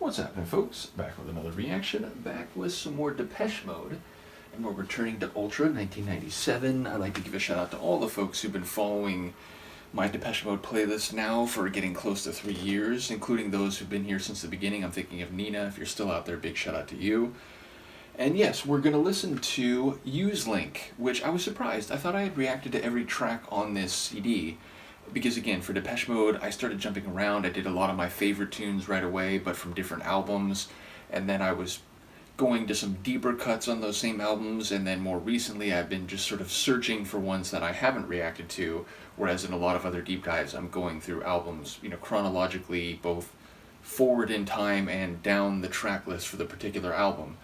What's happening, folks? Back with another reaction, back with some more Depeche Mode, and we're returning to Ultra 1997. I'd like to give a shout out to all the folks who've been following my Depeche Mode playlist now for getting close to 3 years, including those who've been here since the beginning. I'm thinking of Nina. If you're still out there, big shout out to you. And yes, we're going to listen to Uselink, which I was surprised. I thought I had reacted to every track on this CD. Because again, for Depeche Mode, I started jumping around. I did a lot of my favorite tunes right away, but from different albums. And then I was going to some deeper cuts on those same albums. And then more recently, I've been just sort of searching for ones that I haven't reacted to. Whereas in a lot of other deep dives, I'm going through albums, chronologically, both forward in time and down the track list for the particular album.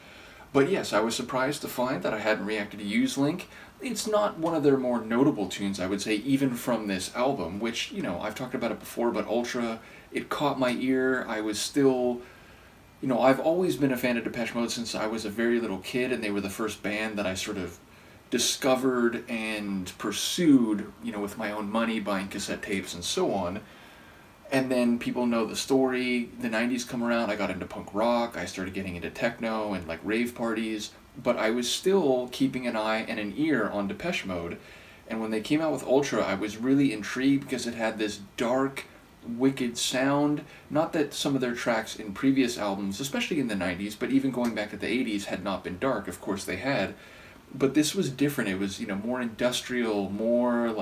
But yes, I was surprised to find that I hadn't reacted to Uselink. It's not one of their more notable tunes, I would say, even from this album, which, I've talked about it before, but Ultra, it caught my ear. I was still, I've always been a fan of Depeche Mode since I was a very little kid, and they were the first band that I sort of discovered and pursued, with my own money, buying cassette tapes and so on. And then people know the story. The 90s come around, I got into punk rock, I started getting into techno and rave parties, but I was still keeping an eye and an ear on Depeche Mode. And when they came out with Ultra, I was really intrigued because it had this dark, wicked sound. Not that some of their tracks in previous albums, especially in the 90s, but even going back to the 80s, had not been dark. Of course they had. But this was different. It was, more industrial, more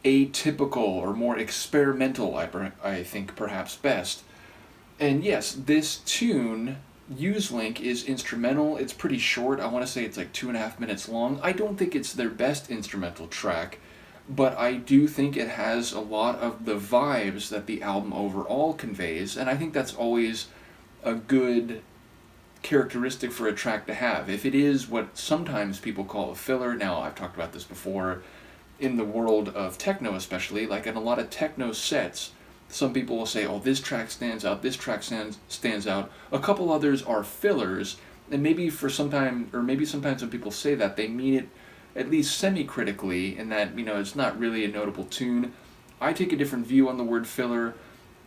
atypical or more experimental, I think perhaps best. And yes, this tune, Uselink, is instrumental. It's pretty short. I want to say it's 2.5 minutes long. I don't think it's their best instrumental track, but I do think it has a lot of the vibes that the album overall conveys, and I think that's always a good characteristic for a track to have. If it is what sometimes people call a filler, now I've talked about this before, in the world of techno especially, in a lot of techno sets, some people will say, oh, this track stands out, this track stands out. A couple others are fillers, and maybe sometimes when people say that, they mean it at least semi-critically, in that, it's not really a notable tune. I take a different view on the word filler.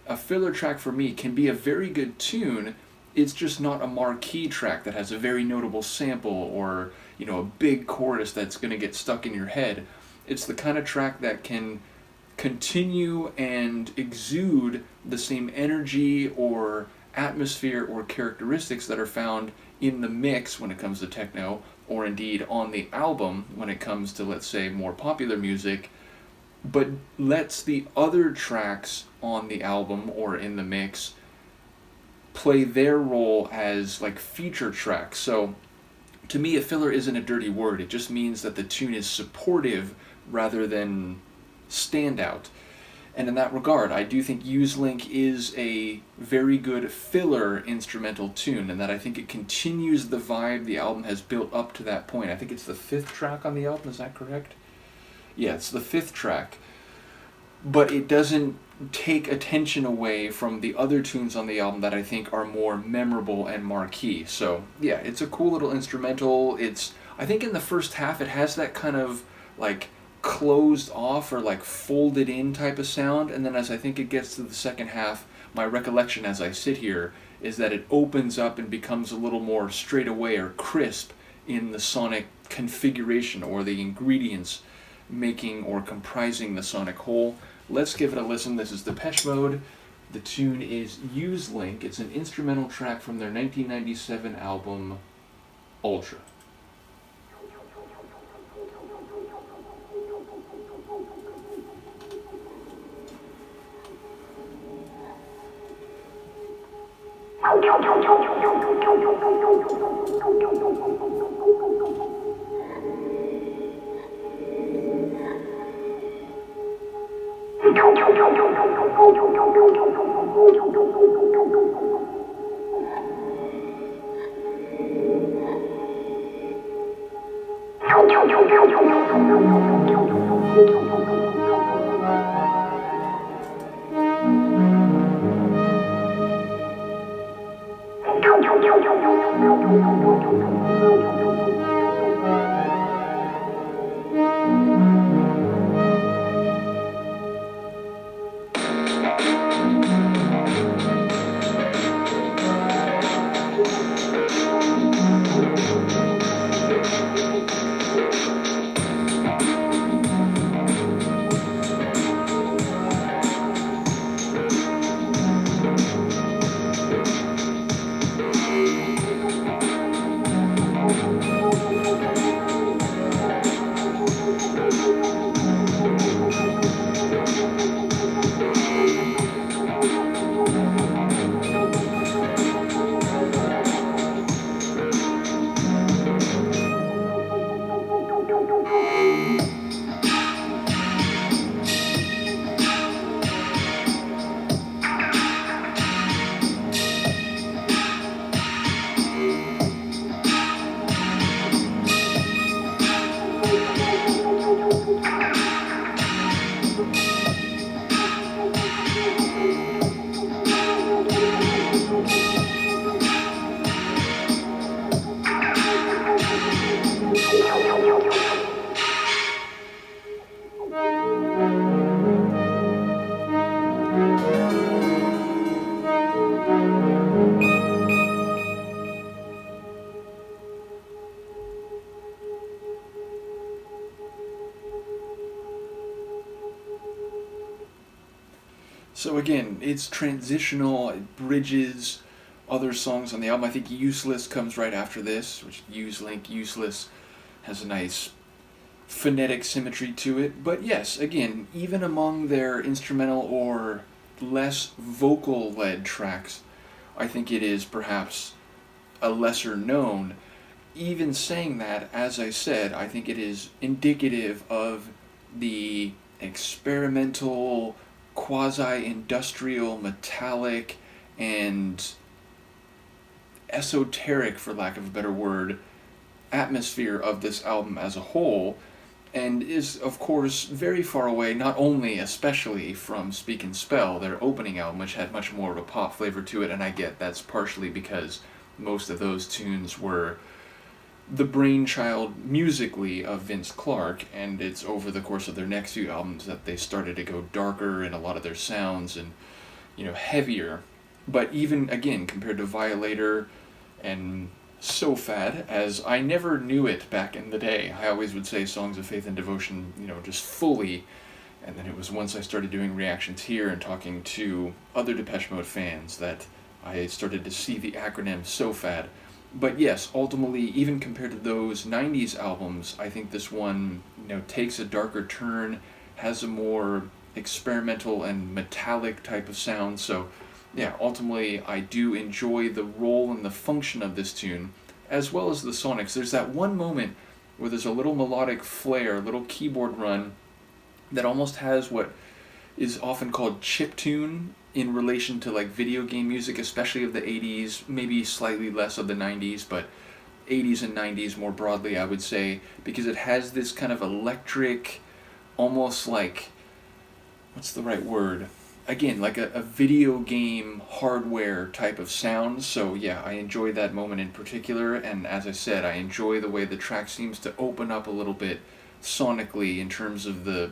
A filler track for me can be a very good tune. It's just not a marquee track that has a very notable sample or, a big chorus that's going to get stuck in your head. It's the kind of track that can continue and exude the same energy or atmosphere or characteristics that are found in the mix when it comes to techno, or indeed on the album when it comes to, let's say, more popular music, but lets the other tracks on the album or in the mix play their role as feature tracks. So to me, a filler isn't a dirty word. It just means that the tune is supportive rather than standout. And in that regard, I do think Uselink is a very good filler instrumental tune, and that I think it continues the vibe the album has built up to that point. I think it's the 5th track on the album, is that correct? Yeah, it's the 5th track. But it doesn't take attention away from the other tunes on the album that I think are more memorable and marquee. So, yeah, it's a cool little instrumental. I think in the first half it has that kind of closed off or folded in type of sound, and then as I think it gets to the second half, my recollection as I sit here is that it opens up and becomes a little more straight away or crisp in the sonic configuration or the ingredients making or comprising the sonic whole. Let's give it a listen. This is Depeche Mode. The tune is Uselink. It's an instrumental track from their 1997 album Ultra. again, it's transitional, it bridges other songs on the album. I think Useless comes right after this, which Uselink, Useless, has a nice phonetic symmetry to it. But yes, again, even among their instrumental or less vocal-led tracks, I think it is perhaps a lesser known. Even saying that, as I said, I think it is indicative of the experimental, quasi-industrial, metallic, and esoteric, for lack of a better word, atmosphere of this album as a whole, and is, of course, very far away, not only especially from Speak and Spell, their opening album, which had much more of a pop flavor to it, and I get that's partially because most of those tunes were the brainchild musically of Vince Clarke, and it's over the course of their next few albums that they started to go darker in a lot of their sounds and, heavier. But even, again, compared to Violator and So Fad, as I never knew it back in the day. I always would say Songs of Faith and Devotion, just fully, and then it was once I started doing reactions here and talking to other Depeche Mode fans that I started to see the acronym So Fad. But yes, ultimately, even compared to those 90s albums, I think this one, takes a darker turn, has a more experimental and metallic type of sound, so yeah, ultimately, I do enjoy the role and the function of this tune, as well as the sonics. There's that one moment where there's a little melodic flair, a little keyboard run, that almost has what is often called chiptune in relation to like video game music, especially of the 80s, maybe slightly less of the 90s, but 80s and 90s more broadly, I would say, because it has this kind of electric, almost like, what's the right word? Again, like a video game hardware type of sound. So yeah, I enjoy that moment in particular, and as I said, I enjoy the way the track seems to open up a little bit sonically in terms of the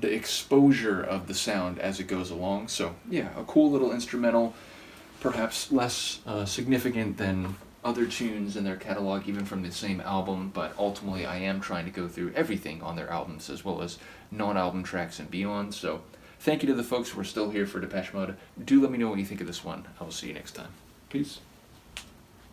exposure of the sound as it goes along. So yeah, a cool little instrumental, perhaps less significant than other tunes in their catalog, even from the same album, but ultimately I am trying to go through everything on their albums as well as non-album tracks and beyond. So thank you to the folks who are still here for Depeche Mode. Do let me know what you think of this one. I will see you next time. Peace.